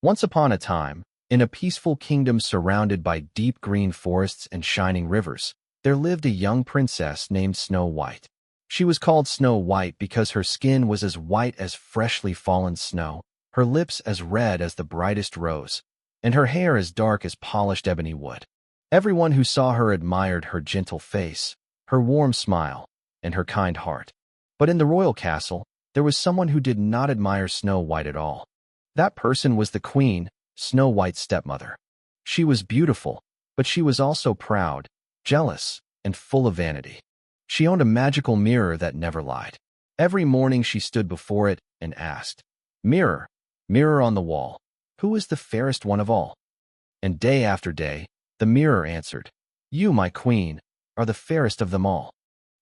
Once upon a time, in a peaceful kingdom surrounded by deep green forests and shining rivers, there lived a young princess named Snow White. She was called Snow White because her skin was as white as freshly fallen snow, her lips as red as the brightest rose, and her hair as dark as polished ebony wood. Everyone who saw her admired her gentle face, her warm smile, and her kind heart. But in the royal castle, there was someone who did not admire Snow White at all. That person was the queen, Snow White's stepmother. She was beautiful, but she was also proud, jealous, and full of vanity. She owned a magical mirror that never lied. Every morning she stood before it and asked, "Mirror, mirror on the wall, who is the fairest one of all?" And day after day, the mirror answered, "You, my queen, are the fairest of them all."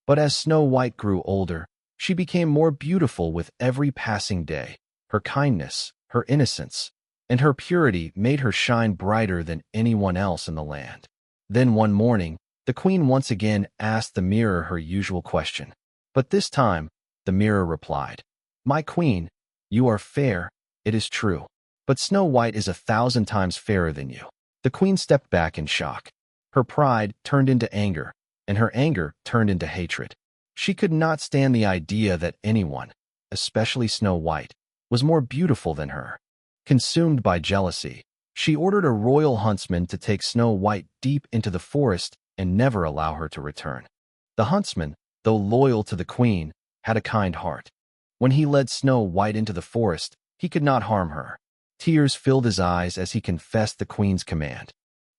But as Snow White grew older, she became more beautiful with every passing day. Her kindness, her innocence, and her purity made her shine brighter than anyone else in the land. Then one morning, the queen once again asked the mirror her usual question. But this time, the mirror replied, "My queen, you are fair, it is true. But Snow White is 1,000 times fairer than you." The queen stepped back in shock. Her pride turned into anger, and her anger turned into hatred. She could not stand the idea that anyone, especially Snow White, was more beautiful than her. Consumed by jealousy, she ordered a royal huntsman to take Snow White deep into the forest and never allow her to return. The huntsman, though loyal to the queen, had a kind heart. When he led Snow White into the forest, he could not harm her. Tears filled his eyes as he confessed the queen's command.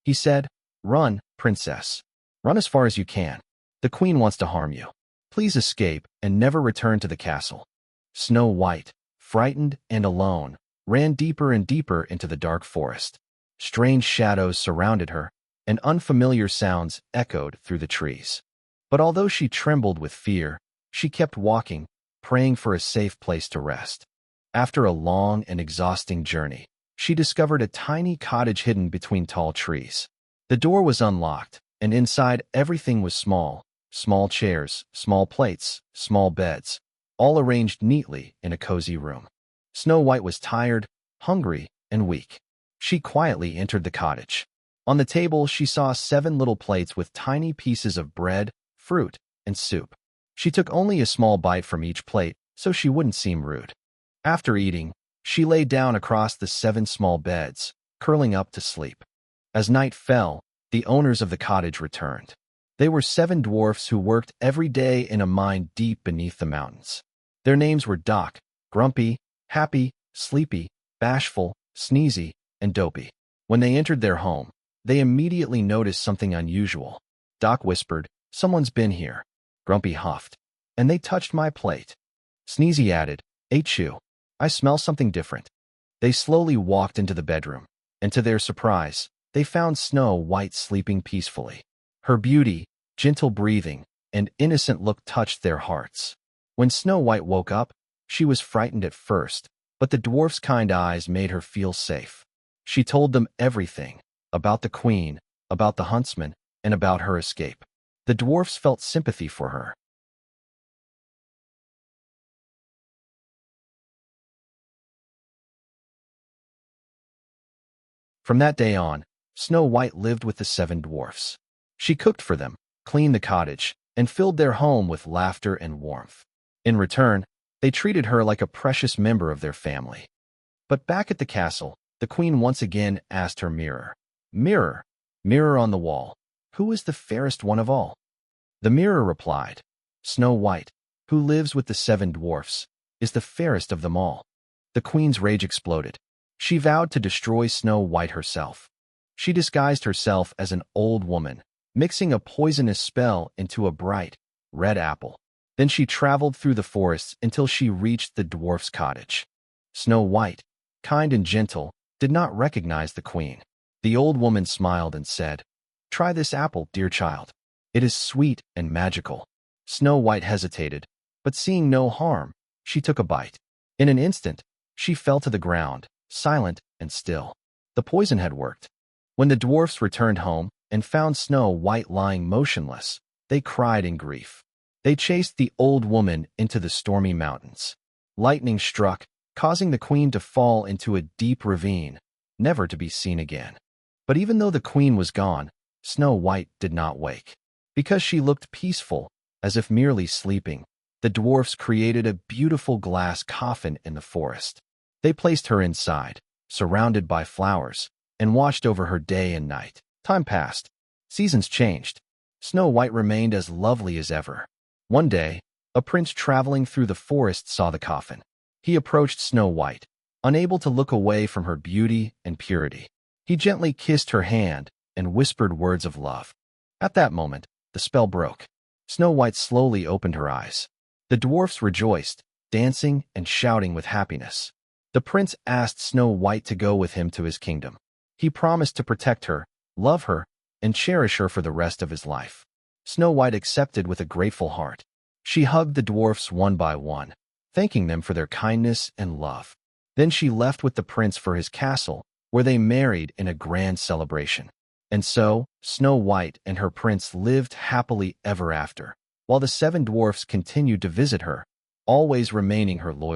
He said, "Run, princess. Run as far as you can. The queen wants to harm you. Please escape and never return to the castle." Snow White, frightened and alone, ran deeper and deeper into the dark forest. Strange shadows surrounded her, and unfamiliar sounds echoed through the trees. But although she trembled with fear, she kept walking, praying for a safe place to rest. After a long and exhausting journey, she discovered a tiny cottage hidden between tall trees. The door was unlocked, and inside everything was small chairs, small plates, small beds, all arranged neatly in a cozy room. Snow White was tired, hungry, and weak. She quietly entered the cottage. On the table, she saw 7 little plates with tiny pieces of bread, fruit, and soup. She took only a small bite from each plate so she wouldn't seem rude. After eating, she lay down across the 7 small beds, curling up to sleep. As night fell, the owners of the cottage returned. They were 7 dwarfs who worked every day in a mine deep beneath the mountains. Their names were Doc, Grumpy, Happy, Sleepy, Bashful, Sneezy, and Dopey. When they entered their home, they immediately noticed something unusual. Doc whispered, "Someone's been here." Grumpy huffed, "And they touched my plate." Sneezy added, "Achoo, I smell something different." They slowly walked into the bedroom, and to their surprise, they found Snow White sleeping peacefully. Her beauty, gentle breathing, and innocent look touched their hearts. When Snow White woke up, she was frightened at first, but the dwarf's kind eyes made her feel safe. She told them everything, about the queen, about the huntsman, and about her escape. The dwarfs felt sympathy for her. From that day on, Snow White lived with the 7 dwarfs. She cooked for them, cleaned the cottage, and filled their home with laughter and warmth. In return, they treated her like a precious member of their family. But back at the castle, the queen once again asked her mirror, "Mirror, mirror on the wall, who is the fairest one of all?" The mirror replied, "Snow White, who lives with the 7 dwarfs, is the fairest of them all." The queen's rage exploded. She vowed to destroy Snow White herself. She disguised herself as an old woman, mixing a poisonous spell into a bright, red apple. Then she traveled through the forests until she reached the dwarf's cottage. Snow White, kind and gentle, did not recognize the queen. The old woman smiled and said, "Try this apple, dear child. It is sweet and magical." Snow White hesitated, but seeing no harm, she took a bite. In an instant, she fell to the ground, silent and still. The poison had worked. When the dwarfs returned home and found Snow White lying motionless, they cried in grief. They chased the old woman into the stormy mountains. Lightning struck, causing the queen to fall into a deep ravine, never to be seen again. But even though the queen was gone, Snow White did not wake. Because she looked peaceful, as if merely sleeping, the dwarfs created a beautiful glass coffin in the forest. They placed her inside, surrounded by flowers, and watched over her day and night. Time passed. Seasons changed. Snow White remained as lovely as ever. One day, a prince traveling through the forest saw the coffin. He approached Snow White, unable to look away from her beauty and purity. He gently kissed her hand and whispered words of love. At that moment, the spell broke. Snow White slowly opened her eyes. The dwarfs rejoiced, dancing and shouting with happiness. The prince asked Snow White to go with him to his kingdom. He promised to protect her, love her, and cherish her for the rest of his life. Snow White accepted with a grateful heart. She hugged the dwarfs one by one, thanking them for their kindness and love. Then she left with the prince for his castle, where they married in a grand celebration. And so, Snow White and her prince lived happily ever after, while the seven dwarfs continued to visit her, always remaining her loyal